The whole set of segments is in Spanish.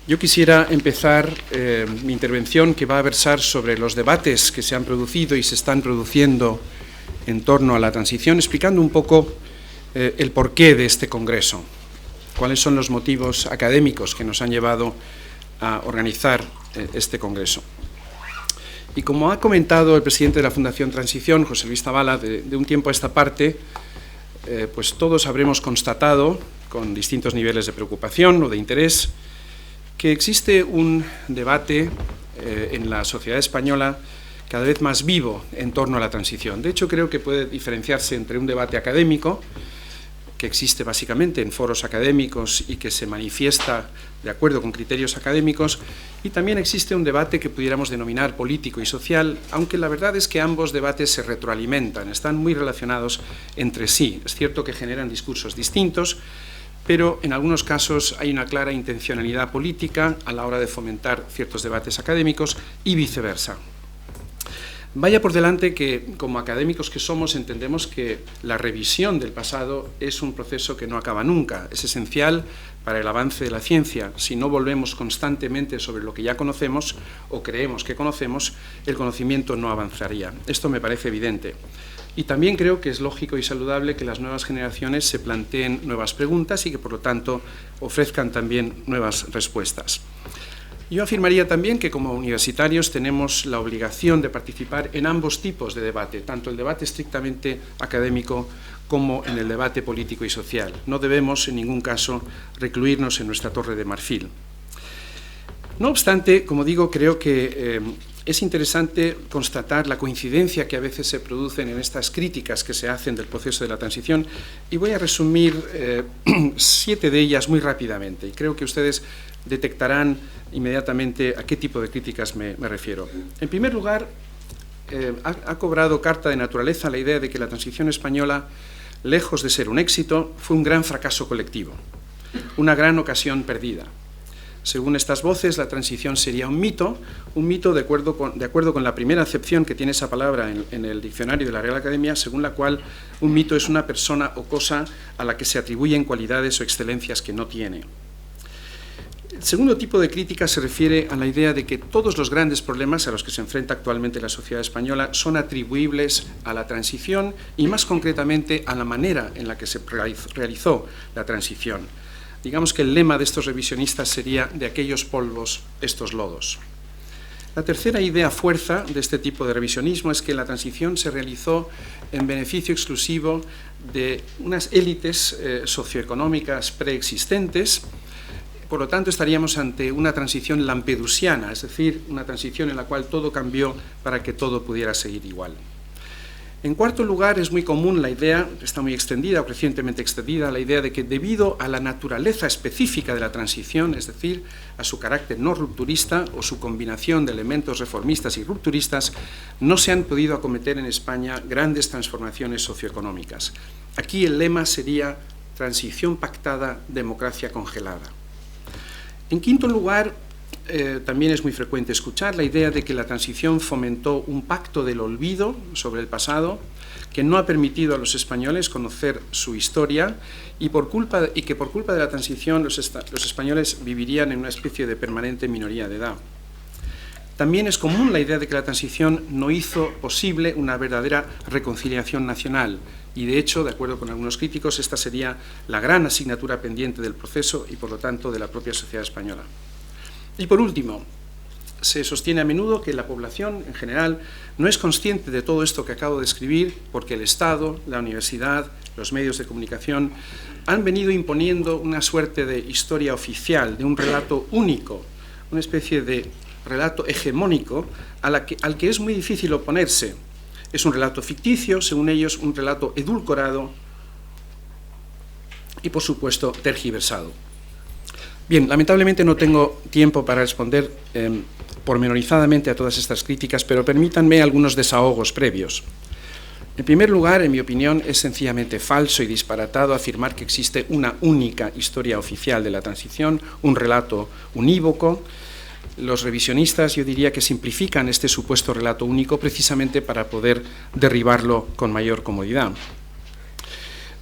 Yo quisiera empezar mi intervención, que va a versar sobre los debates que se han producido y se están produciendo en torno a la transición, explicando un poco el porqué de este congreso, cuáles son los motivos académicos que nos han llevado a organizar este congreso. Y como ha comentado el presidente de la Fundación Transición, José Luis Zabala, de un tiempo a esta parte, pues todos habremos constatado, con distintos niveles de preocupación o de interés, que existe un debate en la sociedad española cada vez más vivo en torno a la transición. De hecho, creo que puede diferenciarse entre un debate académico, que existe básicamente en foros académicos y que se manifiesta de acuerdo con criterios académicos, y también existe un debate que pudiéramos denominar político y social, aunque la verdad es que ambos debates se retroalimentan, están muy relacionados entre sí. Es cierto que generan discursos distintos, pero en algunos casos hay una clara intencionalidad política a la hora de fomentar ciertos debates académicos y viceversa. Vaya por delante que, como académicos que somos, entendemos que la revisión del pasado es un proceso que no acaba nunca. Es esencial para el avance de la ciencia. Si no volvemos constantemente sobre lo que ya conocemos o creemos que conocemos, el conocimiento no avanzaría. Esto me parece evidente. Y también creo que es lógico y saludable que las nuevas generaciones se planteen nuevas preguntas y que, por lo tanto, ofrezcan también nuevas respuestas. Yo afirmaría también que como universitarios tenemos la obligación de participar en ambos tipos de debate, tanto el debate estrictamente académico como en el debate político y social. No debemos en ningún caso recluirnos en nuestra torre de marfil. No obstante, como digo, creo que es interesante constatar la coincidencia que a veces se producen en estas críticas que se hacen del proceso de la transición, y voy a resumir 7 de ellas muy rápidamente, y creo que ustedes detectarán inmediatamente a qué tipo de críticas me refiero. En primer lugar, ha cobrado carta de naturaleza la idea de que la transición española, lejos de ser un éxito, fue un gran fracaso colectivo, una gran ocasión perdida. Según estas voces, la transición sería un mito de acuerdo con la primera acepción que tiene esa palabra en el diccionario de la Real Academia, según la cual un mito es una persona o cosa a la que se atribuyen cualidades o excelencias que no tiene. El segundo tipo de crítica se refiere a la idea de que todos los grandes problemas a los que se enfrenta actualmente la sociedad española son atribuibles a la transición y, más concretamente, a la manera en la que se realizó la transición. Digamos que el lema de estos revisionistas sería: de aquellos polvos, estos lodos. La tercera idea fuerza de este tipo de revisionismo es que la transición se realizó en beneficio exclusivo de unas élites socioeconómicas preexistentes. Por lo tanto, estaríamos ante una transición lampedusiana, es decir, una transición en la cual todo cambió para que todo pudiera seguir igual. En cuarto lugar, es muy común la idea, está muy extendida o crecientemente extendida, la idea de que debido a la naturaleza específica de la transición, es decir, a su carácter no rupturista o su combinación de elementos reformistas y rupturistas, no se han podido acometer en España grandes transformaciones socioeconómicas. Aquí el lema sería transición pactada, democracia congelada. En quinto lugar, también es muy frecuente escuchar la idea de que la transición fomentó un pacto del olvido sobre el pasado que no ha permitido a los españoles conocer su historia y que por culpa de la transición los españoles vivirían en una especie de permanente minoría de edad. También es común la idea de que la transición no hizo posible una verdadera reconciliación nacional y, de hecho, de acuerdo con algunos críticos, esta sería la gran asignatura pendiente del proceso y, por lo tanto, de la propia sociedad española. Y, por último, se sostiene a menudo que la población, en general, no es consciente de todo esto que acabo de escribir porque el Estado, la universidad, los medios de comunicación han venido imponiendo una suerte de historia oficial, de un relato único, una especie de relato hegemónico al que es muy difícil oponerse. Es un relato ficticio, según ellos, un relato edulcorado y, por supuesto, tergiversado. Bien, lamentablemente no tengo tiempo para responder pormenorizadamente a todas estas críticas, pero permítanme algunos desahogos previos. En primer lugar, en mi opinión, es sencillamente falso y disparatado afirmar que existe una única historia oficial de la transición, un relato unívoco. Los revisionistas, yo diría que simplifican este supuesto relato único precisamente para poder derribarlo con mayor comodidad.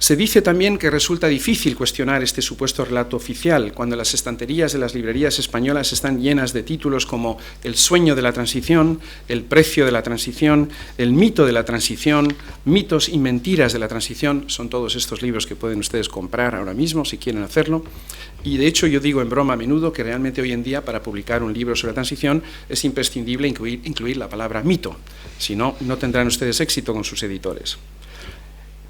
Se dice también que resulta difícil cuestionar este supuesto relato oficial cuando las estanterías de las librerías españolas están llenas de títulos como El sueño de la transición, El precio de la transición, El mito de la transición, Mitos y mentiras de la transición. Son todos estos libros que pueden ustedes comprar ahora mismo si quieren hacerlo. Y de hecho yo digo en broma a menudo que realmente hoy en día para publicar un libro sobre la transición es imprescindible incluir la palabra mito, si no, no tendrán ustedes éxito con sus editores.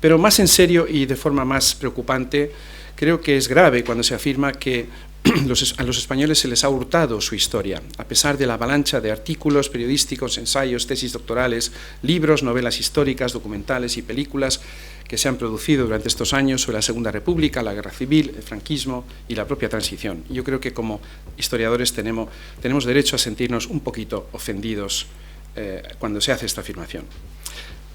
Pero más en serio y de forma más preocupante, creo que es grave cuando se afirma que a los españoles se les ha hurtado su historia, a pesar de la avalancha de artículos periodísticos, ensayos, tesis doctorales, libros, novelas históricas, documentales y películas que se han producido durante estos años sobre la Segunda República, la Guerra Civil, el franquismo y la propia transición. Yo creo que como historiadores tenemos derecho a sentirnos un poquito ofendidos cuando se hace esta afirmación.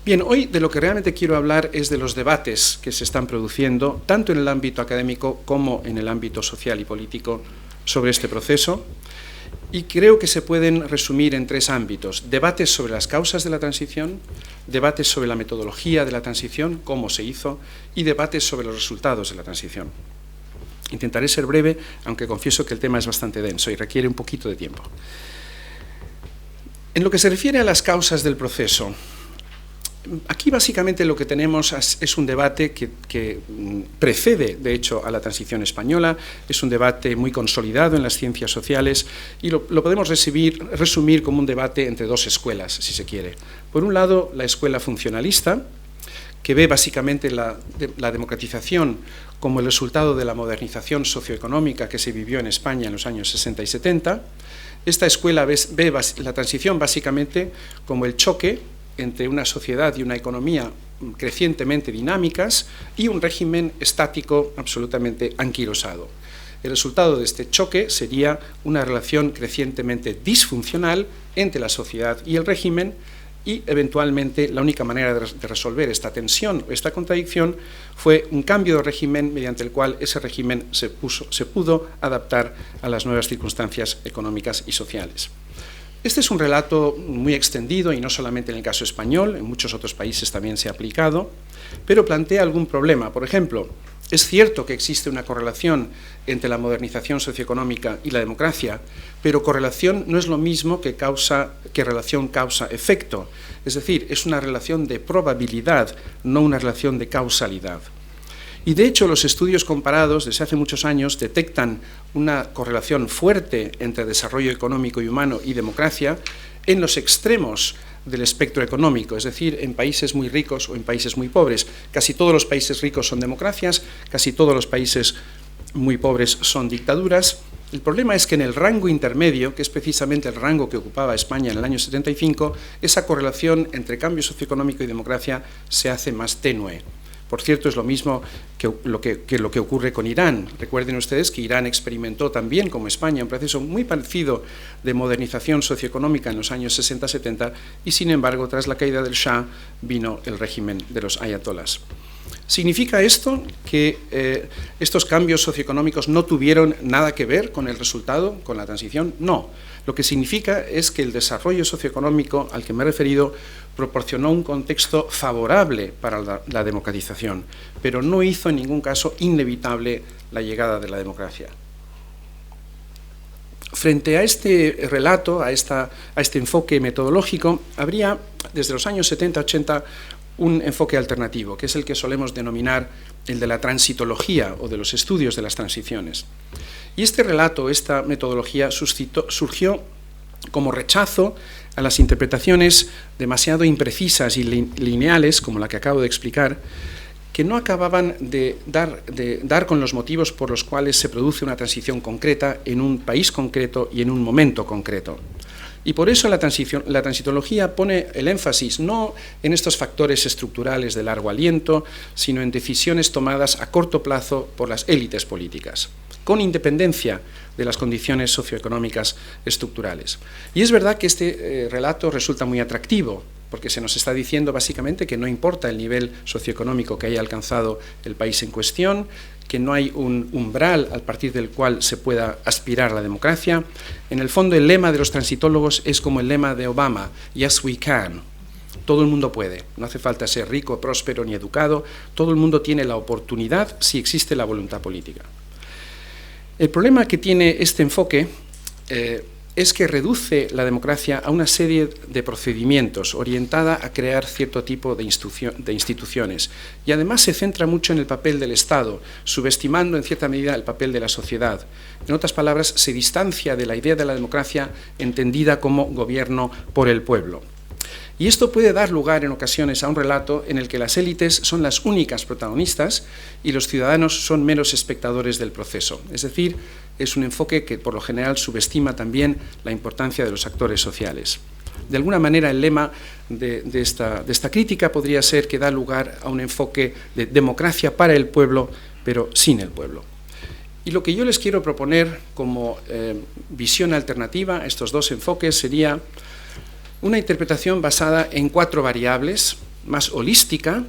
Bien, hoy de lo que realmente quiero hablar es de los debates que se están produciendo, tanto en el ámbito académico como en el ámbito social y político, sobre este proceso, y creo que se pueden resumir en tres ámbitos: debates sobre las causas de la transición, debates sobre la metodología de la transición, cómo se hizo, y debates sobre los resultados de la transición. Intentaré ser breve, aunque confieso que el tema es bastante denso y requiere un poquito de tiempo. En lo que se refiere a las causas del proceso, aquí básicamente lo que tenemos es un debate que precede, de hecho, a la transición española. Es un debate muy consolidado en las ciencias sociales y lo podemos resumir como un debate entre dos escuelas, si se quiere. Por un lado, la escuela funcionalista, que ve básicamente la democratización como el resultado de la modernización socioeconómica que se vivió en España en los años 60 y 70. Esta escuela ve la transición básicamente como el choque entre una sociedad y una economía crecientemente dinámicas y un régimen estático absolutamente anquilosado. El resultado de este choque sería una relación crecientemente disfuncional entre la sociedad y el régimen, y eventualmente la única manera de resolver esta tensión o esta contradicción fue un cambio de régimen mediante el cual ese régimen se pudo adaptar a las nuevas circunstancias económicas y sociales. Este es un relato muy extendido y no solamente en el caso español, en muchos otros países también se ha aplicado, pero plantea algún problema. Por ejemplo, es cierto que existe una correlación entre la modernización socioeconómica y la democracia, pero correlación no es lo mismo que relación causa-efecto. Es decir, es una relación de probabilidad, no una relación de causalidad. Y de hecho los estudios comparados desde hace muchos años detectan una correlación fuerte entre desarrollo económico y humano y democracia en los extremos del espectro económico, es decir, en países muy ricos o en países muy pobres. Casi todos los países ricos son democracias, casi todos los países muy pobres son dictaduras. El problema es que en el rango intermedio, que es precisamente el rango que ocupaba España en el año 75, esa correlación entre cambio socioeconómico y democracia se hace más tenue. Por cierto, es lo mismo que lo que ocurre con Irán. Recuerden ustedes que Irán experimentó también, como España, un proceso muy parecido de modernización socioeconómica en los años 60-70 y, sin embargo, tras la caída del Shah, vino el régimen de los ayatolás. ¿Significa esto que estos cambios socioeconómicos no tuvieron nada que ver con el resultado, con la transición? No. Lo que significa es que el desarrollo socioeconómico al que me he referido proporcionó un contexto favorable para la democratización, pero no hizo en ningún caso inevitable la llegada de la democracia. Frente a este relato, a este enfoque metodológico, habría desde los años 70-80 un enfoque alternativo, que es el que solemos denominar el de la transitología o de los estudios de las transiciones. Y este relato, esta metodología, surgió como rechazo a las interpretaciones demasiado imprecisas y lineales, como la que acabo de explicar, que no acababan de dar con los motivos por los cuales se produce una transición concreta en un país concreto y en un momento concreto. Y por eso la transitología pone el énfasis no en estos factores estructurales de largo aliento, sino en decisiones tomadas a corto plazo por las élites políticas, con independencia de las condiciones socioeconómicas estructurales. Y es verdad que este relato resulta muy atractivo, porque se nos está diciendo básicamente que no importa el nivel socioeconómico que haya alcanzado el país en cuestión, que no hay un umbral a partir del cual se pueda aspirar a la democracia. En el fondo, el lema de los transitólogos es como el lema de Obama, "Yes, we can". Todo el mundo puede, no hace falta ser rico, próspero ni educado, todo el mundo tiene la oportunidad si existe la voluntad política. El problema que tiene este enfoque es que reduce la democracia a una serie de procedimientos orientada a crear cierto tipo de instituciones y además se centra mucho en el papel del Estado, subestimando en cierta medida el papel de la sociedad. En otras palabras, se distancia de la idea de la democracia entendida como gobierno por el pueblo. Y esto puede dar lugar en ocasiones a un relato en el que las élites son las únicas protagonistas y los ciudadanos son meros espectadores del proceso. Es decir, es un enfoque que por lo general subestima también la importancia de los actores sociales. De alguna manera el lema de esta crítica podría ser que da lugar a un enfoque de democracia para el pueblo, pero sin el pueblo. Y lo que yo les quiero proponer como visión alternativa a estos dos enfoques sería una interpretación basada en 4 variables, más holística,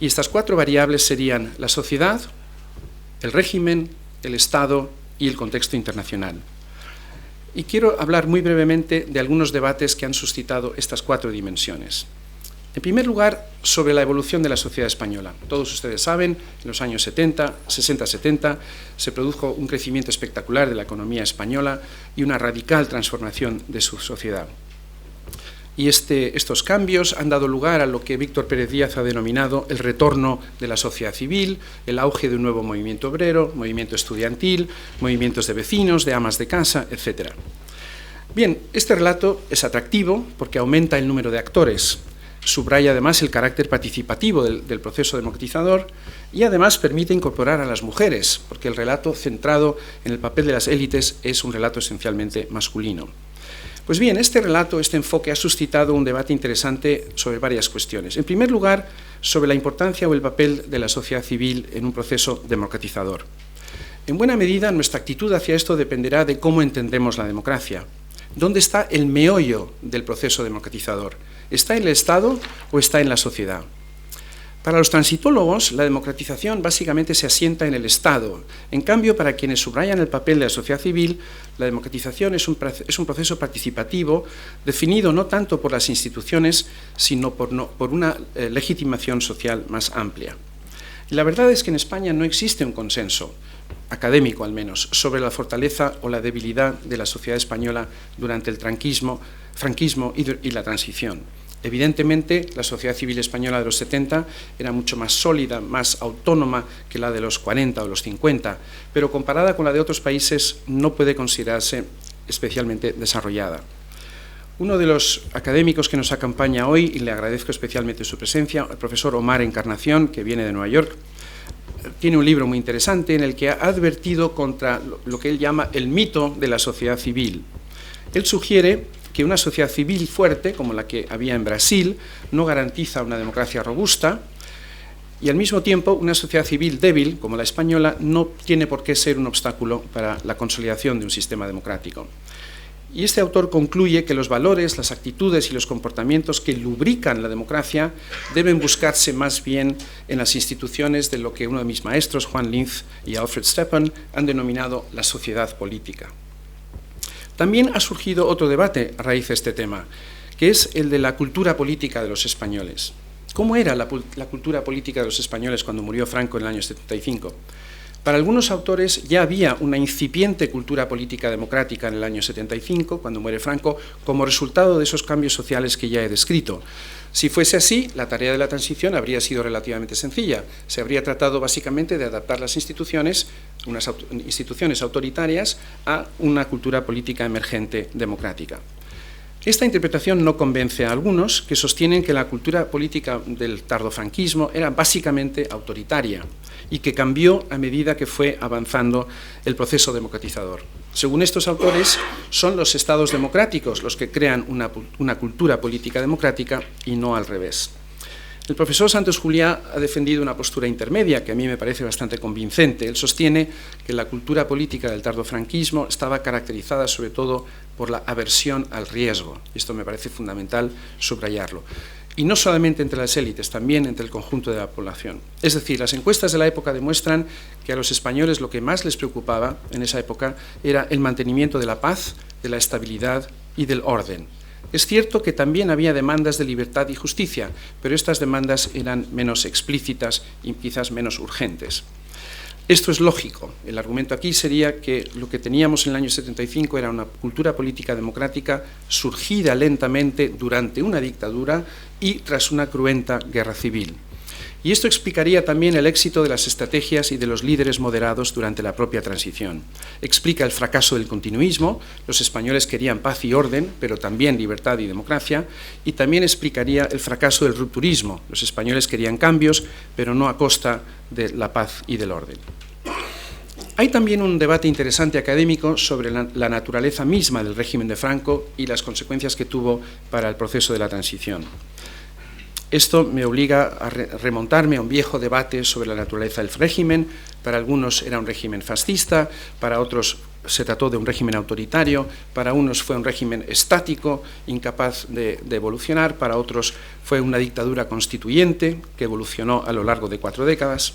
y estas 4 variables serían la sociedad, el régimen, el Estado y el contexto internacional. Y quiero hablar muy brevemente de algunos debates que han suscitado estas 4 dimensiones. En primer lugar, sobre la evolución de la sociedad española. Todos ustedes saben, en los años 60-70, se produjo un crecimiento espectacular de la economía española y una radical transformación de su sociedad. Y estos cambios han dado lugar a lo que Víctor Pérez Díaz ha denominado el retorno de la sociedad civil, el auge de un nuevo movimiento obrero, movimiento estudiantil, movimientos de vecinos, de amas de casa, etc. Bien, este relato es atractivo porque aumenta el número de actores, subraya además el carácter participativo del proceso democratizador y además permite incorporar a las mujeres, porque el relato centrado en el papel de las élites es un relato esencialmente masculino. Pues bien, este relato, este enfoque ha suscitado un debate interesante sobre varias cuestiones. En primer lugar, sobre la importancia o el papel de la sociedad civil en un proceso democratizador. En buena medida, nuestra actitud hacia esto dependerá de cómo entendemos la democracia. ¿Dónde está el meollo del proceso democratizador? ¿Está en el Estado o está en la sociedad? Para los transitólogos, la democratización básicamente se asienta en el Estado. En cambio, para quienes subrayan el papel de la sociedad civil, la democratización es un proceso participativo definido no tanto por las instituciones, sino por una legitimación social más amplia. Y la verdad es que en España no existe un consenso, académico al menos, sobre la fortaleza o la debilidad de la sociedad española durante el franquismo y la transición. Evidentemente, la sociedad civil española de los 70 era mucho más sólida, más autónoma que la de los 40 o los 50, pero comparada con la de otros países no puede considerarse especialmente desarrollada. Uno de los académicos que nos acompaña hoy, y le agradezco especialmente su presencia, el profesor Omar Encarnación, que viene de Nueva York, tiene un libro muy interesante en el que ha advertido contra lo que él llama el mito de la sociedad civil. Él sugiere que una sociedad civil fuerte, como la que había en Brasil, no garantiza una democracia robusta, y al mismo tiempo una sociedad civil débil, como la española, no tiene por qué ser un obstáculo para la consolidación de un sistema democrático. Y este autor concluye que los valores, las actitudes y los comportamientos que lubrican la democracia deben buscarse más bien en las instituciones de lo que uno de mis maestros, Juan Linz y Alfred Stepan, han denominado la sociedad política. También ha surgido otro debate a raíz de este tema, que es el de la cultura política de los españoles. ¿Cómo era la cultura política de los españoles cuando murió Franco en el año 75? Para algunos autores ya había una incipiente cultura política democrática en el año 75, cuando muere Franco, como resultado de esos cambios sociales que ya he descrito. Si fuese así, la tarea de la transición habría sido relativamente sencilla. Se habría tratado básicamente de adaptar las instituciones, unas instituciones autoritarias, a una cultura política emergente democrática. Esta interpretación no convence a algunos que sostienen que la cultura política del tardofranquismo era básicamente autoritaria y que cambió a medida que fue avanzando el proceso democratizador. Según estos autores, son los estados democráticos los que crean una cultura política democrática y no al revés. El profesor Santos Juliá ha defendido una postura intermedia que a mí me parece bastante convincente. Él sostiene que la cultura política del tardofranquismo estaba caracterizada sobre todo por la aversión al riesgo. Y esto me parece fundamental subrayarlo. Y no solamente entre las élites, también entre el conjunto de la población. Es decir, las encuestas de la época demuestran que a los españoles lo que más les preocupaba en esa época era el mantenimiento de la paz, de la estabilidad y del orden. Es cierto que también había demandas de libertad y justicia, pero estas demandas eran menos explícitas y quizás menos urgentes. Esto es lógico. El argumento aquí sería que lo que teníamos en el año 75 era una cultura política democrática surgida lentamente durante una dictadura y tras una cruenta guerra civil. Y esto explicaría también el éxito de las estrategias y de los líderes moderados durante la propia transición. Explica el fracaso del continuismo. Los españoles querían paz y orden, pero también libertad y democracia. Y también explicaría el fracaso del rupturismo. Los españoles querían cambios, pero no a costa de la paz y del orden. Hay también un debate interesante académico sobre la naturaleza misma del régimen de Franco y las consecuencias que tuvo para el proceso de la transición. Esto me obliga a remontarme a un viejo debate sobre la naturaleza del régimen. Para algunos era un régimen fascista, para otros se trató de un régimen autoritario, para unos fue un régimen estático, incapaz de evolucionar, para otros fue una dictadura constituyente que evolucionó a lo largo de 4 décadas.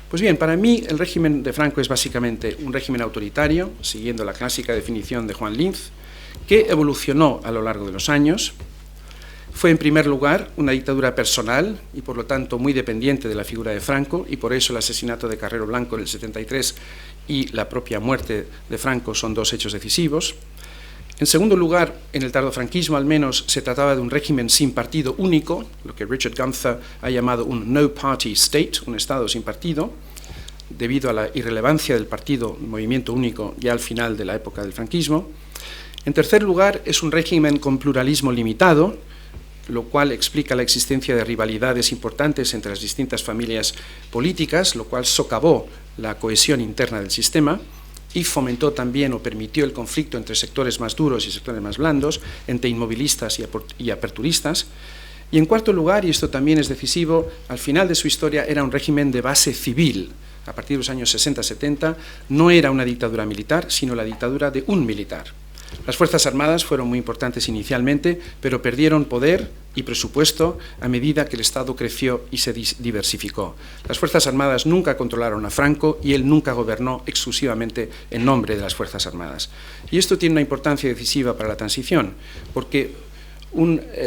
Pues bien, para mí el régimen de Franco es básicamente un régimen autoritario, siguiendo la clásica definición de Juan Linz, que evolucionó a lo largo de los años. Fue en primer lugar una dictadura personal y por lo tanto muy dependiente de la figura de Franco, y por eso el asesinato de Carrero Blanco en el 73 y la propia muerte de Franco son 2 hechos decisivos. En segundo lugar, en el tardofranquismo al menos se trataba de un régimen sin partido único, lo que Richard Gunther ha llamado un no-party state, un estado sin partido, debido a la irrelevancia del partido movimiento único ya al final de la época del franquismo. En tercer lugar, es un régimen con pluralismo limitado, lo cual explica la existencia de rivalidades importantes entre las distintas familias políticas, lo cual socavó la cohesión interna del sistema y fomentó también o permitió el conflicto entre sectores más duros y sectores más blandos, entre inmovilistas y aperturistas. Y en cuarto lugar, y esto también es decisivo, al final de su historia era un régimen de base civil. A partir de los años 60-70 no era una dictadura militar, sino la dictadura de un militar. Las Fuerzas Armadas fueron muy importantes inicialmente, pero perdieron poder y presupuesto a medida que el Estado creció y se diversificó. Las Fuerzas Armadas nunca controlaron a Franco y él nunca gobernó exclusivamente en nombre de las Fuerzas Armadas. Y esto tiene una importancia decisiva para la transición, porque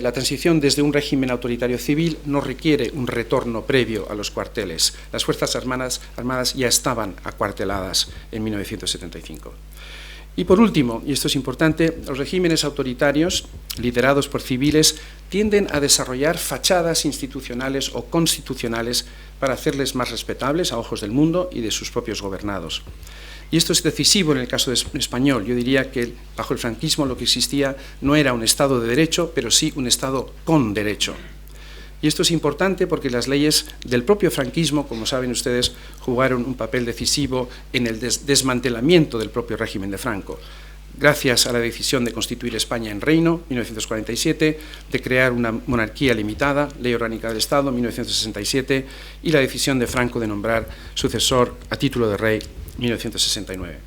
la transición desde un régimen autoritario civil no requiere un retorno previo a los cuarteles. Las Fuerzas Armadas ya estaban acuarteladas en 1975. Y por último, y esto es importante, los regímenes autoritarios, liderados por civiles, tienden a desarrollar fachadas institucionales o constitucionales para hacerles más respetables a ojos del mundo y de sus propios gobernados. Y esto es decisivo en el caso español. Yo diría que bajo el franquismo lo que existía no era un Estado de derecho, pero sí un Estado con derecho. Y esto es importante porque las leyes del propio franquismo, como saben ustedes, jugaron un papel decisivo en el desmantelamiento del propio régimen de Franco. Gracias a la decisión de constituir España en reino, 1947, de crear una monarquía limitada, Ley Orgánica del Estado, 1967, y la decisión de Franco de nombrar sucesor a título de rey, 1969.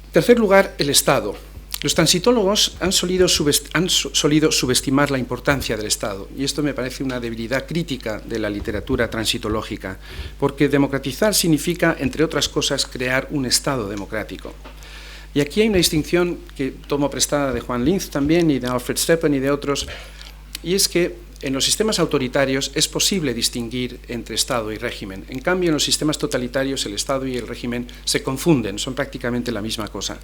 En tercer lugar, el Estado. Los transitólogos han solido subestimar la importancia del Estado, y esto me parece una debilidad crítica de la literatura transitológica, porque democratizar significa, entre otras cosas, crear un Estado democrático. Y aquí hay una distinción que tomo prestada de Juan Linz también, y de Alfred Steppen y de otros, y es que en los sistemas autoritarios es posible distinguir entre Estado y régimen. En cambio, en los sistemas totalitarios el Estado y el régimen se confunden, son prácticamente la misma cosa.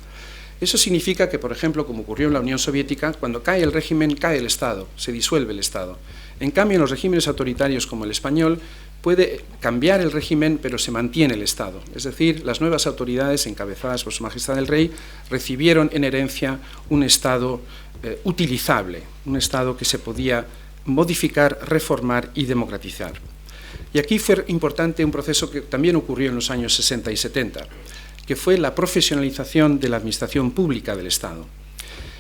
Eso significa que, por ejemplo, como ocurrió en la Unión Soviética, cuando cae el régimen, cae el Estado, se disuelve el Estado. En cambio, en los regímenes autoritarios como el español, puede cambiar el régimen, pero se mantiene el Estado. Es decir, las nuevas autoridades, encabezadas por Su Majestad el Rey, recibieron en herencia un Estado utilizable, un Estado que se podía modificar, reformar y democratizar. Y aquí fue importante un proceso que también ocurrió en los años 60 y 70, que fue la profesionalización de la administración pública del Estado.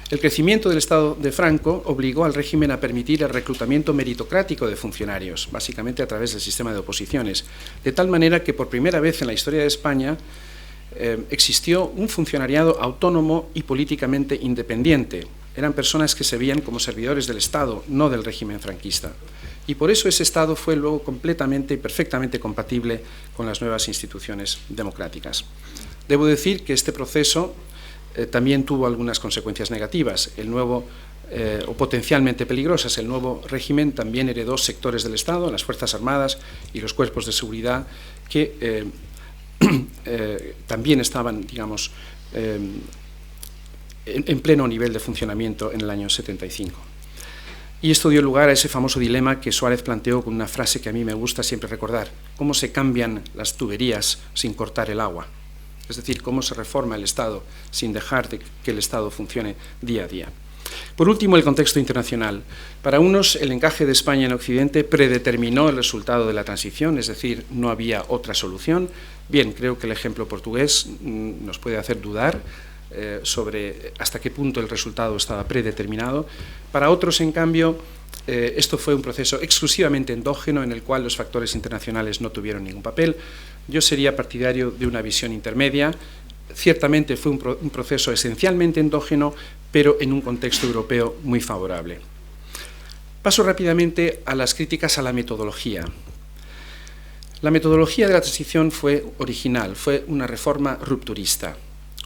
El crecimiento del Estado de Franco obligó al régimen a permitir el reclutamiento meritocrático de funcionarios, básicamente a través del sistema de oposiciones, de tal manera que por primera vez en la historia de España existió un funcionariado autónomo y políticamente independiente. Eran personas que se veían como servidores del Estado, no del régimen franquista. Y por eso ese Estado fue luego completamente y perfectamente compatible con las nuevas instituciones democráticas. Debo decir que este proceso también tuvo algunas consecuencias negativas. El nuevo, o potencialmente peligrosas, el nuevo régimen también heredó sectores del Estado, las Fuerzas Armadas y los cuerpos de seguridad, que también estaban, digamos, en pleno nivel de funcionamiento en el año 75. Y esto dio lugar a ese famoso dilema que Suárez planteó con una frase que a mí me gusta siempre recordar: cómo se cambian las tuberías sin cortar el agua. Es decir, cómo se reforma el Estado sin dejar de que el Estado funcione día a día. Por último, el contexto internacional. Para unos, el encaje de España en Occidente predeterminó el resultado de la transición, es decir, no había otra solución. Bien, creo que el ejemplo portugués nos puede hacer dudar sobre hasta qué punto el resultado estaba predeterminado. Para otros, en cambio, esto fue un proceso exclusivamente endógeno en el cual los factores internacionales no tuvieron ningún papel. Yo sería partidario de una visión intermedia. Ciertamente fue un proceso esencialmente endógeno, pero en un contexto europeo muy favorable. Paso rápidamente a las críticas a la metodología. La metodología de la transición fue original, fue una reforma rupturista.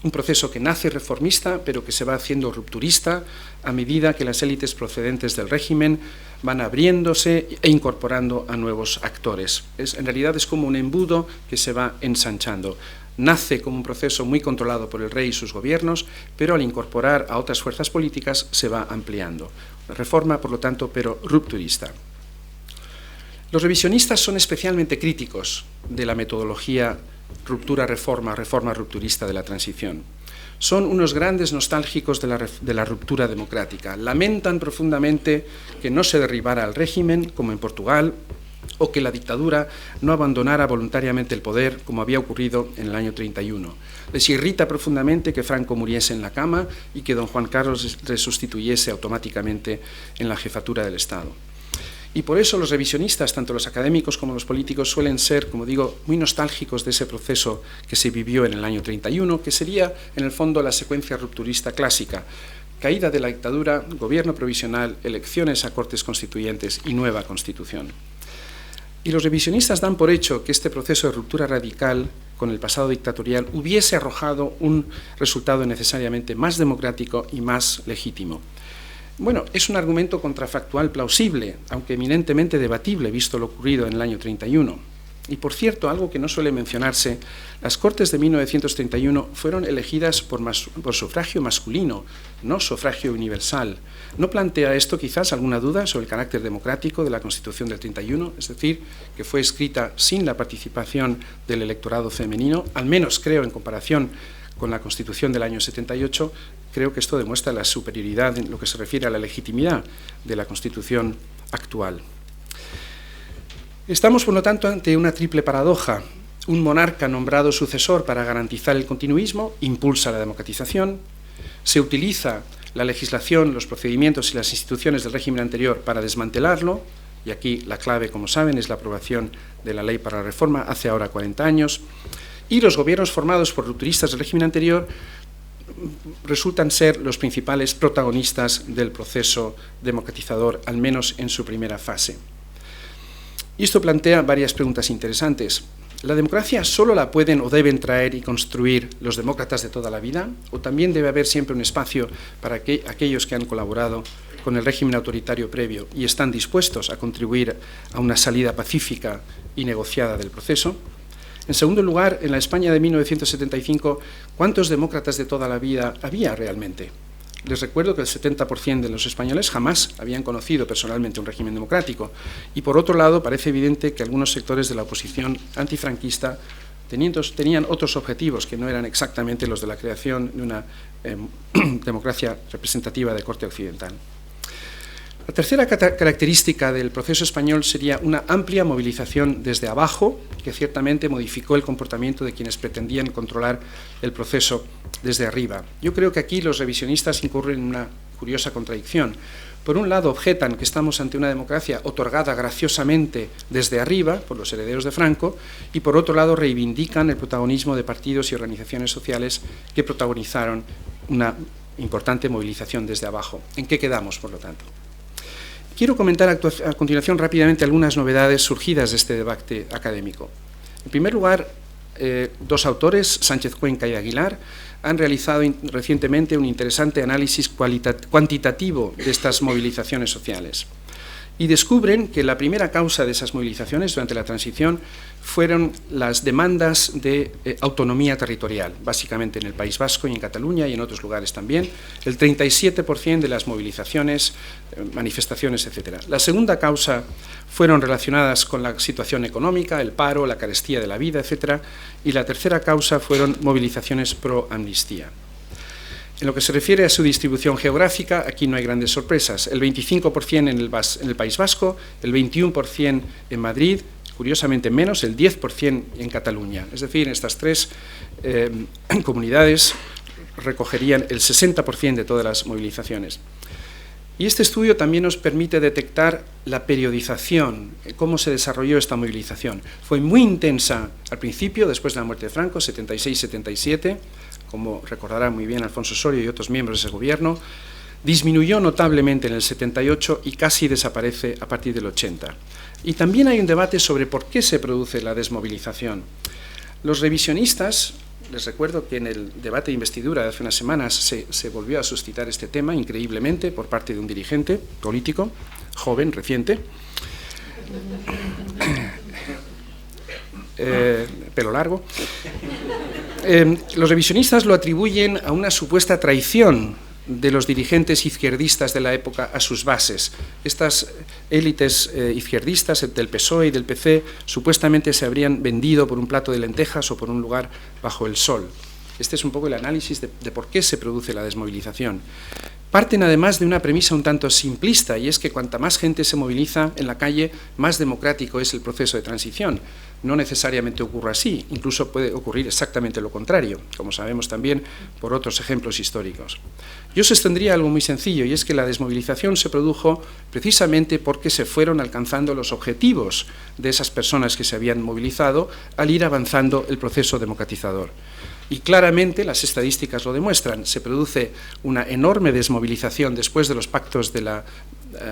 Un proceso que nace reformista, pero que se va haciendo rupturista a medida que las élites procedentes del régimen van abriéndose e incorporando a nuevos actores. En realidad es como un embudo que se va ensanchando. Nace como un proceso muy controlado por el rey y sus gobiernos, pero al incorporar a otras fuerzas políticas se va ampliando. Reforma, por lo tanto, pero rupturista. Los revisionistas son especialmente críticos de la metodología ruptura-reforma, reforma-rupturista de la transición. Son unos grandes nostálgicos de la ruptura democrática. Lamentan profundamente que no se derribara al régimen, como en Portugal, o que la dictadura no abandonara voluntariamente el poder, como había ocurrido en el año 31. Les irrita profundamente que Franco muriese en la cama y que don Juan Carlos le sustituyese automáticamente en la jefatura del Estado. Y por eso los revisionistas, tanto los académicos como los políticos, suelen ser, como digo, muy nostálgicos de ese proceso que se vivió en el año 31, que sería, en el fondo, la secuencia rupturista clásica: caída de la dictadura, gobierno provisional, elecciones a Cortes Constituyentes y nueva Constitución. Y los revisionistas dan por hecho que este proceso de ruptura radical con el pasado dictatorial hubiese arrojado un resultado necesariamente más democrático y más legítimo. Bueno, es un argumento contrafactual plausible, aunque eminentemente debatible, visto lo ocurrido en el año 31. Y, por cierto, algo que no suele mencionarse, las Cortes de 1931 fueron elegidas por sufragio masculino, no sufragio universal. ¿No plantea esto quizás alguna duda sobre el carácter democrático de la Constitución del 31? Es decir, que fue escrita sin la participación del electorado femenino, al menos creo en comparación con la Constitución del año 78, creo que esto demuestra la superioridad en lo que se refiere a la legitimidad de la Constitución actual. Estamos, por lo tanto, ante una triple paradoja. Un monarca nombrado sucesor para garantizar el continuismo impulsa la democratización, se utiliza la legislación, los procedimientos y las instituciones del régimen anterior para desmantelarlo, y aquí la clave, como saben, es la aprobación de la Ley para la Reforma hace ahora 40 años, y los gobiernos formados por rupturistas del régimen anterior resultan ser los principales protagonistas del proceso democratizador, al menos en su primera fase. Y esto plantea varias preguntas interesantes. ¿La democracia solo la pueden o deben traer y construir los demócratas de toda la vida? ¿O también debe haber siempre un espacio para aquellos que han colaborado con el régimen autoritario previo y están dispuestos a contribuir a una salida pacífica y negociada del proceso? En segundo lugar, en la España de 1975, ¿cuántos demócratas de toda la vida había realmente? Les recuerdo que el 70% de los españoles jamás habían conocido personalmente un régimen democrático. Y por otro lado, parece evidente que algunos sectores de la oposición antifranquista tenían otros objetivos que no eran exactamente los de la creación de una democracia representativa de corte occidental. La tercera característica del proceso español sería una amplia movilización desde abajo, que ciertamente modificó el comportamiento de quienes pretendían controlar el proceso desde arriba. Yo creo que aquí los revisionistas incurren en una curiosa contradicción. Por un lado, objetan que estamos ante una democracia otorgada graciosamente desde arriba por los herederos de Franco, y por otro lado reivindican el protagonismo de partidos y organizaciones sociales que protagonizaron una importante movilización desde abajo. ¿En qué quedamos, por lo tanto? Quiero comentar a continuación rápidamente algunas novedades surgidas de este debate académico. En primer lugar, dos autores, Sánchez Cuenca y Aguilar, han realizado recientemente un interesante análisis cuantitativo de estas movilizaciones sociales. Y descubren que la primera causa de esas movilizaciones durante la transición fueron las demandas de autonomía territorial, básicamente en el País Vasco y en Cataluña y en otros lugares también, el 37% de las movilizaciones, manifestaciones, etc. La segunda causa fueron relacionadas con la situación económica, el paro, la carestía de la vida, etc. Y la tercera causa fueron movilizaciones pro amnistía. En lo que se refiere a su distribución geográfica, aquí no hay grandes sorpresas. El 25% en el País Vasco, el 21% en Madrid, curiosamente menos, el 10% en Cataluña. Es decir, estas tres comunidades recogerían el 60% de todas las movilizaciones. Y este estudio también nos permite detectar la periodización, cómo se desarrolló esta movilización. Fue muy intensa al principio, después de la muerte de Franco, 76-77, como recordará muy bien Alfonso Osorio y otros miembros de ese gobierno, disminuyó notablemente en el 78 y casi desaparece a partir del 80. Y también hay un debate sobre por qué se produce la desmovilización. Los revisionistas, les recuerdo que en el debate de investidura de hace unas semanas se volvió a suscitar este tema, increíblemente, por parte de un dirigente político, joven, reciente, pelo largo. Los revisionistas lo atribuyen a una supuesta traición de los dirigentes izquierdistas de la época a sus bases. Estas élites izquierdistas del PSOE y del PC supuestamente se habrían vendido por un plato de lentejas o por un lugar bajo el sol. Este es un poco el análisis de por qué se produce la desmovilización. Parten además de una premisa un tanto simplista, y es que cuanta más gente se moviliza en la calle, más democrático es el proceso de transición. No necesariamente ocurre así, incluso puede ocurrir exactamente lo contrario, como sabemos también por otros ejemplos históricos. Yo sostendría algo muy sencillo, y es que la desmovilización se produjo precisamente porque se fueron alcanzando los objetivos de esas personas que se habían movilizado al ir avanzando el proceso democratizador. Y claramente las estadísticas lo demuestran. Se produce una enorme desmovilización después de los pactos de la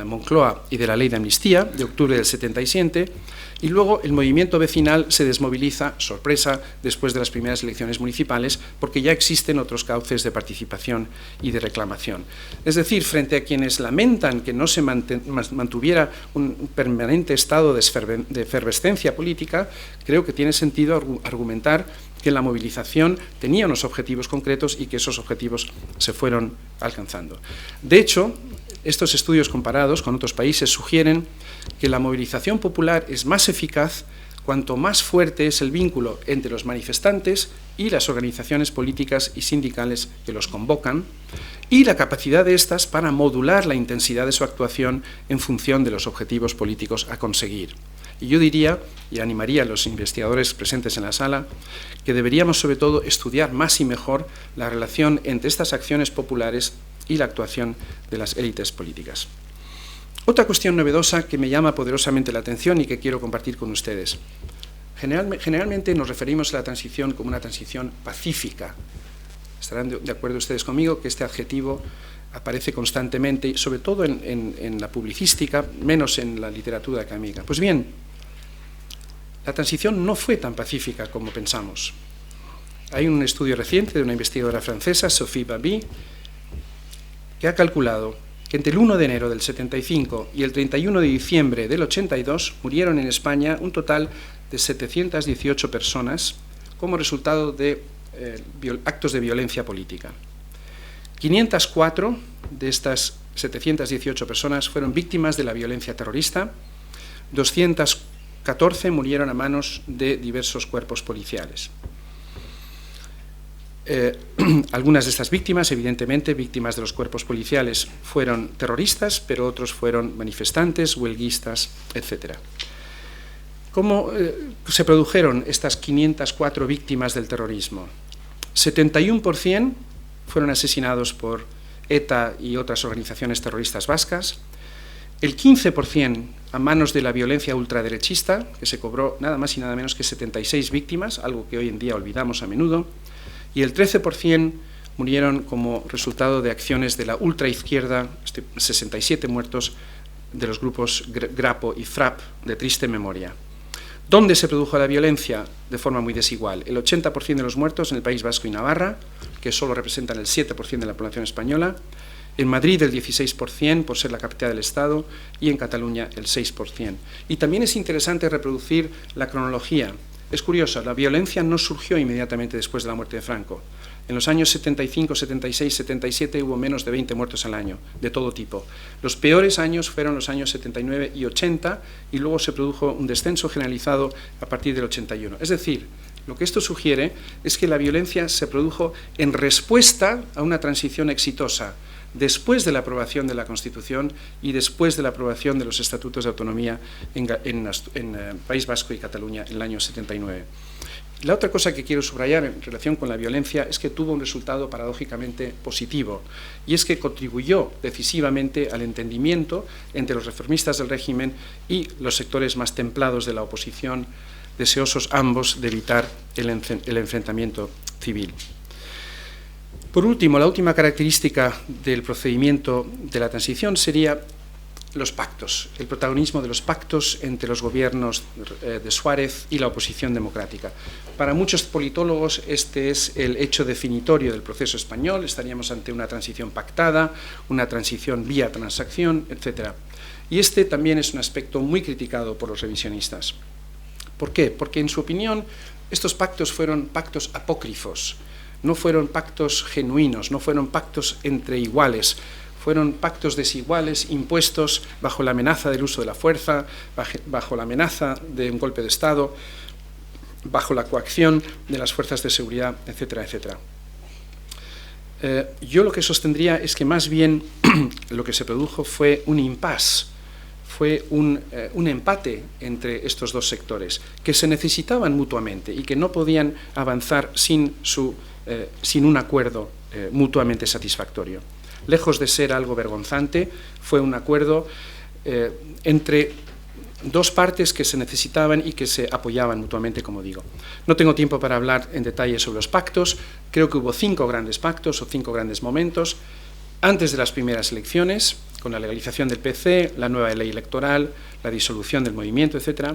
Moncloa y de la ley de amnistía de octubre del 77, y luego el movimiento vecinal se desmoviliza, sorpresa, después de las primeras elecciones municipales, porque ya existen otros cauces de participación y de reclamación. Es decir, frente a quienes lamentan que no se mantuviera un permanente estado de efervescencia política, creo que tiene sentido argumentar que la movilización tenía unos objetivos concretos y que esos objetivos se fueron alcanzando. De hecho, estos estudios comparados con otros países sugieren que la movilización popular es más eficaz cuanto más fuerte es el vínculo entre los manifestantes y las organizaciones políticas y sindicales que los convocan, y la capacidad de estas para modular la intensidad de su actuación en función de los objetivos políticos a conseguir. Y yo diría, y animaría a los investigadores presentes en la sala, que deberíamos sobre todo estudiar más y mejor la relación entre estas acciones populares y la actuación de las élites políticas. Otra cuestión novedosa que me llama poderosamente la atención y que quiero compartir con ustedes. Generalmente nos referimos a la transición como una transición pacífica. Estarán de acuerdo ustedes conmigo que este adjetivo aparece constantemente, sobre todo en la publicística, menos en la literatura académica. Pues bien, la transición no fue tan pacífica como pensamos. Hay un estudio reciente de una investigadora francesa, Sophie Babi, que ha calculado que entre el 1 de enero del 75 y el 31 de diciembre del 82 murieron en España un total de 718 personas como resultado de actos de violencia política. 504 de estas 718 personas fueron víctimas de la violencia terrorista, 214 murieron a manos de diversos cuerpos policiales. Algunas de estas víctimas, evidentemente, víctimas de los cuerpos policiales, fueron terroristas, pero otros fueron manifestantes, huelguistas, etc. ¿Cómo se produjeron estas 504 víctimas del terrorismo? 71% fueron asesinados por ETA y otras organizaciones terroristas vascas, el 15% a manos de la violencia ultraderechista, que se cobró nada más y nada menos que 76 víctimas, algo que hoy en día olvidamos a menudo, y el 13% murieron como resultado de acciones de la ultraizquierda, 67 muertos de los grupos Grapo y FRAP, de triste memoria. ¿Dónde se produjo la violencia? De forma muy desigual. El 80% de los muertos en el País Vasco y Navarra, que solo representan el 7% de la población española, en Madrid el 16%, por ser la capital del Estado, y en Cataluña el 6%. Y también es interesante reproducir la cronología. Es curioso, la violencia no surgió inmediatamente después de la muerte de Franco. En los años 75, 76, 77 hubo menos de 20 muertos al año, de todo tipo. Los peores años fueron los años 79 y 80, y luego se produjo un descenso generalizado a partir del 81. Es decir, lo que esto sugiere es que la violencia se produjo en respuesta a una transición exitosa, después de la aprobación de la Constitución y después de la aprobación de los Estatutos de Autonomía en País Vasco y Cataluña en el año 79. La otra cosa que quiero subrayar en relación con la violencia es que tuvo un resultado paradójicamente positivo, y es que contribuyó decisivamente al entendimiento entre los reformistas del régimen y los sectores más templados de la oposición, deseosos ambos de evitar el enfrentamiento civil. Por último, la última característica del procedimiento de la transición sería los pactos, el protagonismo de los pactos entre los gobiernos de Suárez y la oposición democrática. Para muchos politólogos este es el hecho definitorio del proceso español. Estaríamos ante una transición pactada, una transición vía transacción, etc. Y este también es un aspecto muy criticado por los revisionistas. ¿Por qué? Porque en su opinión estos pactos fueron pactos apócrifos, no fueron pactos genuinos, no fueron pactos entre iguales, fueron pactos desiguales impuestos bajo la amenaza del uso de la fuerza, bajo la amenaza de un golpe de Estado, bajo la coacción de las fuerzas de seguridad, etcétera, etcétera. Yo lo que sostendría es que más bien lo que se produjo fue un impasse, fue un empate entre estos dos sectores, que se necesitaban mutuamente y que no podían avanzar sin un acuerdo mutuamente satisfactorio. Lejos de ser algo vergonzante, fue un acuerdo entre dos partes que se necesitaban y que se apoyaban mutuamente, como digo. No tengo tiempo para hablar en detalle sobre los pactos. Creo que hubo 5 grandes pactos o 5 grandes momentos. Antes de las primeras elecciones, con la legalización del PC, la nueva ley electoral, la disolución del movimiento, etc.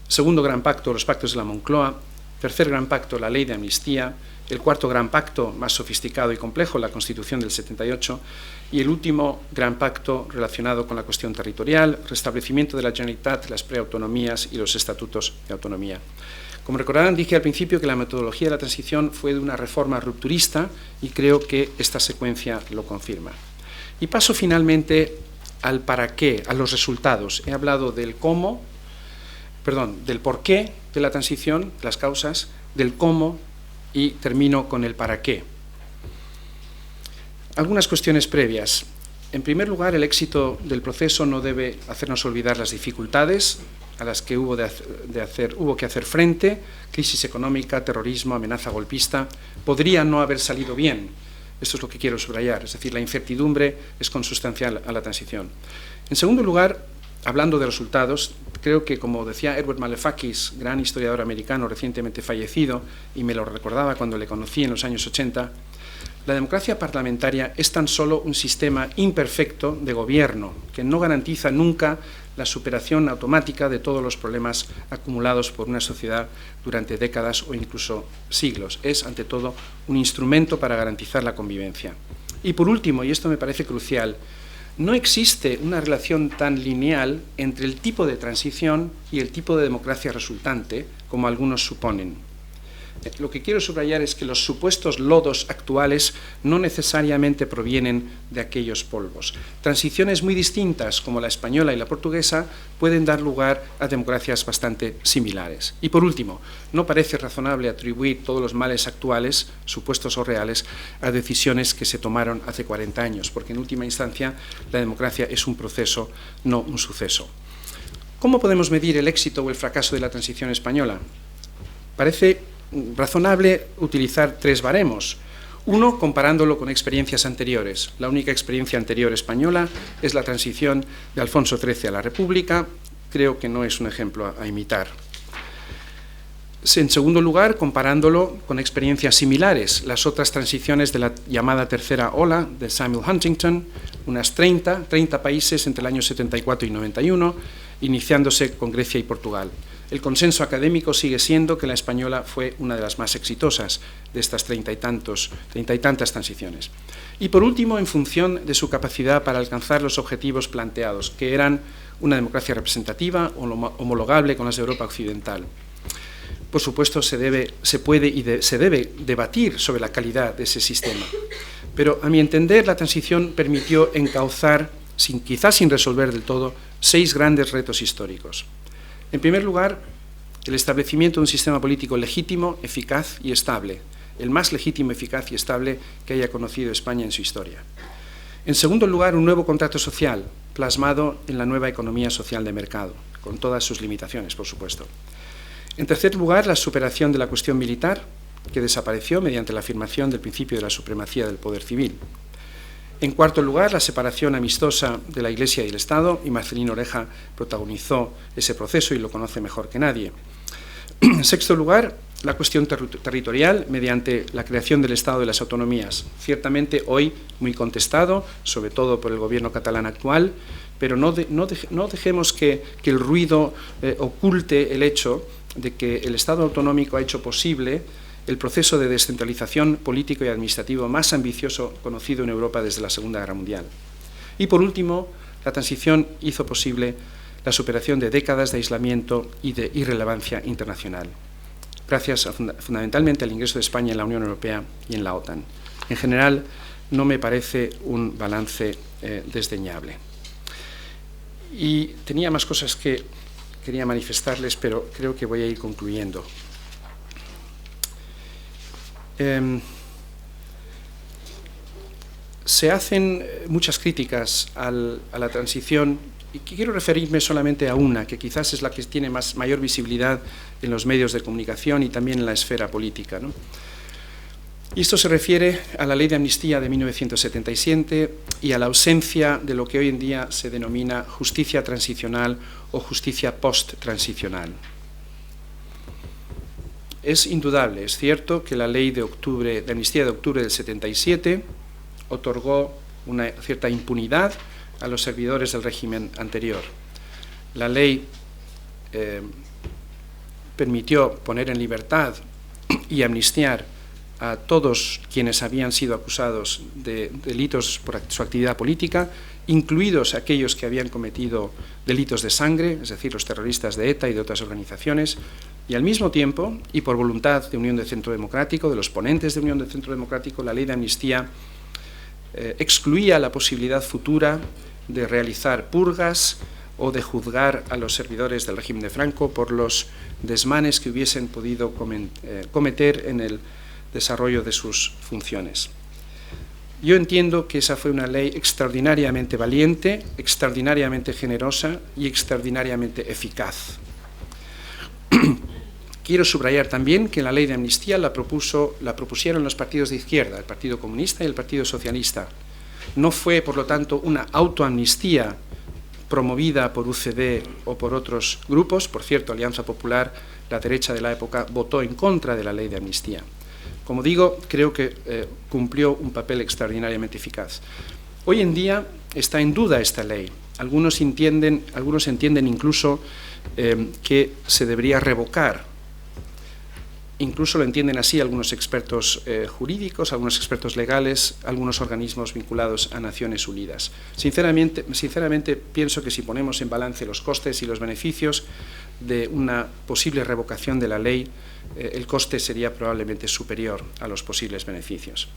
Segundo gran pacto, los pactos de la Moncloa. Tercer gran pacto, la ley de amnistía. El cuarto gran pacto, más sofisticado y complejo, la Constitución del 78, y el último gran pacto relacionado con la cuestión territorial, restablecimiento de la Generalitat, las preautonomías y los estatutos de autonomía. Como recordarán, dije al principio que la metodología de la transición fue de una reforma rupturista y creo que esta secuencia lo confirma. Y paso finalmente al para qué, a los resultados. He hablado del del por qué de la transición, las causas, del cómo, y termino con el para qué. Algunas cuestiones previas. En primer lugar, el éxito del proceso no debe hacernos olvidar las dificultades a las que hubo que hacer frente: crisis económica, terrorismo, amenaza golpista. Podría no haber salido bien. Esto es lo que quiero subrayar, es decir, la incertidumbre es consustancial a la transición. En segundo lugar, hablando de resultados, creo que, como decía Edward Malefakis, gran historiador americano recientemente fallecido, y me lo recordaba cuando le conocí en los años 80, la democracia parlamentaria es tan solo un sistema imperfecto de gobierno que no garantiza nunca la superación automática de todos los problemas acumulados por una sociedad durante décadas o incluso siglos. Es, ante todo, un instrumento para garantizar la convivencia. Y por último, y esto me parece crucial, no existe una relación tan lineal entre el tipo de transición y el tipo de democracia resultante, como algunos suponen. Lo que quiero subrayar es que los supuestos lodos actuales no necesariamente provienen de aquellos polvos. Transiciones muy distintas, como la española y la portuguesa, pueden dar lugar a democracias bastante similares. Y por último, no parece razonable atribuir todos los males actuales, supuestos o reales, a decisiones que se tomaron hace 40 años, porque en última instancia la democracia es un proceso, no un suceso. ¿Cómo podemos medir el éxito o el fracaso de la transición española? Parece razonable utilizar 3 baremos. Uno, comparándolo con experiencias anteriores. La única experiencia anterior española es la transición de Alfonso XIII a la República. Creo que no es un ejemplo a imitar. En segundo lugar, comparándolo con experiencias similares, las otras transiciones de la llamada tercera ola de Samuel Huntington, unas 30 países entre el año 74 y 91, iniciándose con Grecia y Portugal. El consenso académico sigue siendo que la española fue una de las más exitosas de estas treinta y tantas transiciones. Y por último, en función de su capacidad para alcanzar los objetivos planteados, que eran una democracia representativa homologable con las de Europa Occidental. Por supuesto, se debe debatir sobre la calidad de ese sistema. Pero, a mi entender, la transición permitió encauzar, quizás sin resolver del todo, 6 grandes retos históricos. En primer lugar, el establecimiento de un sistema político legítimo, eficaz y estable, el más legítimo, eficaz y estable que haya conocido España en su historia. En segundo lugar, un nuevo contrato social, plasmado en la nueva economía social de mercado, con todas sus limitaciones, por supuesto. En tercer lugar, la superación de la cuestión militar, que desapareció mediante la afirmación del principio de la supremacía del poder civil. En cuarto lugar, la separación amistosa de la Iglesia y el Estado, y Marcelino Oreja protagonizó ese proceso y lo conoce mejor que nadie. En sexto lugar, la cuestión territorial mediante la creación del Estado de las autonomías, ciertamente hoy muy contestado, sobre todo por el gobierno catalán actual, pero no dejemos que el ruido oculte el hecho de que el Estado autonómico ha hecho posible el proceso de descentralización político y administrativo más ambicioso conocido en Europa desde la Segunda Guerra Mundial. Y por último, la transición hizo posible la superación de décadas de aislamiento y de irrelevancia internacional, gracias fundamentalmente al ingreso de España en la Unión Europea y en la OTAN. En general, no me parece un balance desdeñable. Y tenía más cosas que quería manifestarles, pero creo que voy a ir concluyendo. Se hacen muchas críticas a la transición y quiero referirme solamente a una, que quizás es la que tiene mayor visibilidad en los medios de comunicación y también en la esfera política, ¿no? Y esto se refiere a la Ley de Amnistía de 1977 y a la ausencia de lo que hoy en día se denomina justicia transicional o justicia post-transicional. Es indudable, es cierto, que la Ley de Amnistía de octubre del 77 otorgó una cierta impunidad a los servidores del régimen anterior. La ley permitió poner en libertad y amnistiar a todos quienes habían sido acusados de delitos por su actividad política, incluidos aquellos que habían cometido delitos de sangre, es decir, los terroristas de ETA y de otras organizaciones, y al mismo tiempo, y por voluntad de Unión de Centro Democrático, de los ponentes de Unión de Centro Democrático, la ley de amnistía excluía la posibilidad futura de realizar purgas o de juzgar a los servidores del régimen de Franco por los desmanes que hubiesen podido cometer en el desarrollo de sus funciones. Yo entiendo que esa fue una ley extraordinariamente valiente, extraordinariamente generosa y extraordinariamente eficaz. Quiero subrayar también que la ley de amnistía la propusieron los partidos de izquierda, el Partido Comunista y el Partido Socialista. No fue, por lo tanto, una autoamnistía promovida por UCD o por otros grupos. Por cierto, Alianza Popular, la derecha de la época, votó en contra de la ley de amnistía. Como digo, creo que cumplió un papel extraordinariamente eficaz. Hoy en día está en duda esta ley. Algunos entienden incluso que se debería revocar. Incluso lo entienden así algunos expertos jurídicos, algunos expertos legales, algunos organismos vinculados a Naciones Unidas. Sinceramente pienso que si ponemos en balance los costes y los beneficios de una posible revocación de la ley, el coste sería probablemente superior a los posibles beneficios.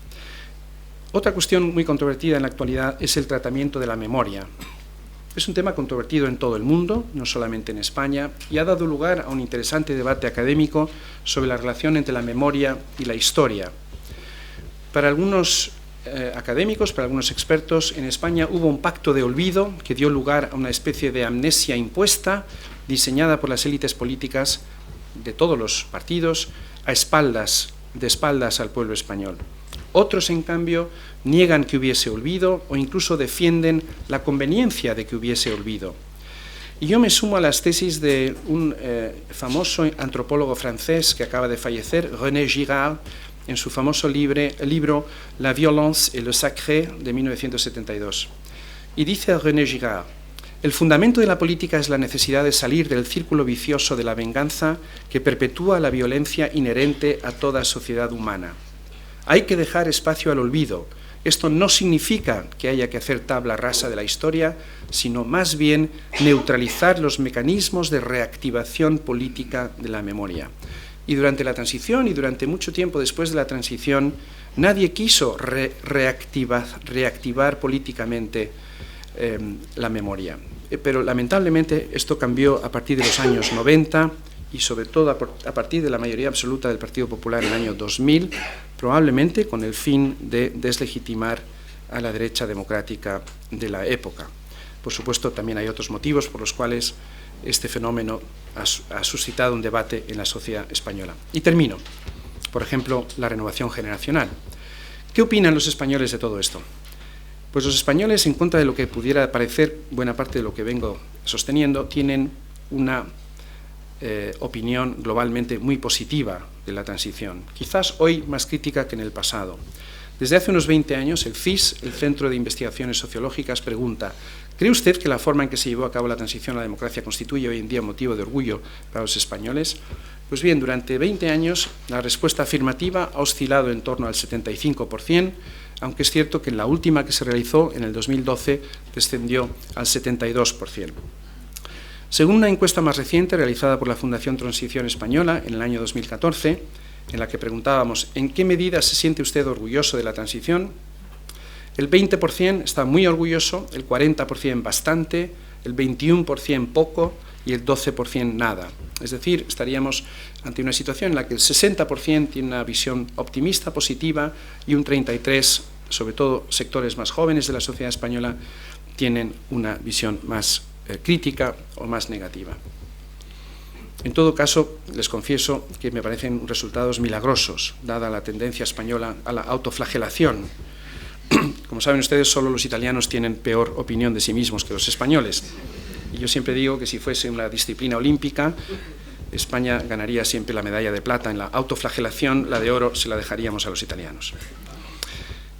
Otra cuestión muy controvertida en la actualidad es el tratamiento de la memoria. Es un tema controvertido en todo el mundo, no solamente en España, y ha dado lugar a un interesante debate académico sobre la relación entre la memoria y la historia. Para algunos académicos, para algunos expertos, en España hubo un pacto de olvido que dio lugar a una especie de amnesia impuesta, diseñada por las élites políticas de todos los partidos, de espaldas al pueblo español. Otros, en cambio, niegan que hubiese olvido o incluso defienden la conveniencia de que hubiese olvido. Y yo me sumo a las tesis de un famoso antropólogo francés que acaba de fallecer, René Girard, en su famoso libro La violence et le sacré de 1972. Y dice René Girard: El fundamento de la política es la necesidad de salir del círculo vicioso de la venganza que perpetúa la violencia inherente a toda sociedad humana. Hay que dejar espacio al olvido. Esto no significa que haya que hacer tabla rasa de la historia, sino más bien neutralizar los mecanismos de reactivación política de la memoria. Y durante la transición y durante mucho tiempo después de la transición, nadie quiso reactivar políticamente la memoria. Pero lamentablemente esto cambió a partir de los años 90 y sobre todo a partir de la mayoría absoluta del Partido Popular en el año 2000, probablemente con el fin de deslegitimar a la derecha democrática de la época. Por supuesto, también hay otros motivos por los cuales este fenómeno ha suscitado un debate en la sociedad española. Y termino. Por ejemplo, la renovación generacional. ¿Qué opinan los españoles de todo esto? Pues los españoles, en contra de lo que pudiera parecer buena parte de lo que vengo sosteniendo, tienen una opinión globalmente muy positiva de la transición, quizás hoy más crítica que en el pasado. Desde hace unos 20 años, el CIS, el Centro de Investigaciones Sociológicas, pregunta: ¿cree usted que la forma en que se llevó a cabo la transición a la democracia constituye hoy en día motivo de orgullo para los españoles? Pues bien, durante 20 años la respuesta afirmativa ha oscilado en torno al 75%, aunque es cierto que en la última que se realizó, en el 2012, descendió al 72%. Según una encuesta más reciente realizada por la Fundación Transición Española en el año 2014, en la que preguntábamos ¿en qué medida se siente usted orgulloso de la transición?, el 20% está muy orgulloso, el 40% bastante, el 21% poco y el 12% nada. Es decir, estaríamos ante una situación en la que el 60% tiene una visión optimista, positiva, y un 33%, sobre todo sectores más jóvenes de la sociedad española, tienen una visión más crítica o más negativa. En todo caso, les confieso que me parecen resultados milagrosos, dada la tendencia española a la autoflagelación. Como saben ustedes, solo los italianos tienen peor opinión de sí mismos que los españoles. Y yo siempre digo que si fuese una disciplina olímpica, España ganaría siempre la medalla de plata en la autoflagelación, la de oro se la dejaríamos a los italianos.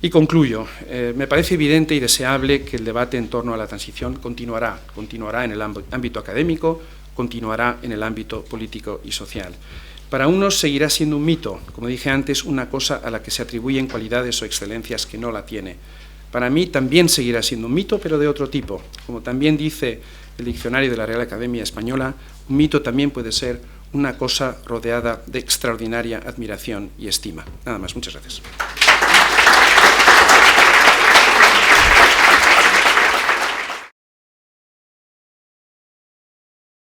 Y concluyo. Me parece evidente y deseable que el debate en torno a la transición continuará en el ámbito académico, continuará en el ámbito político y social. Para unos seguirá siendo un mito, como dije antes, una cosa a la que se atribuyen cualidades o excelencias que no la tiene. Para mí también seguirá siendo un mito, pero de otro tipo. Como también dice el diccionario de la Real Academia Española, un mito también puede ser una cosa rodeada de extraordinaria admiración y estima. Nada más, muchas gracias.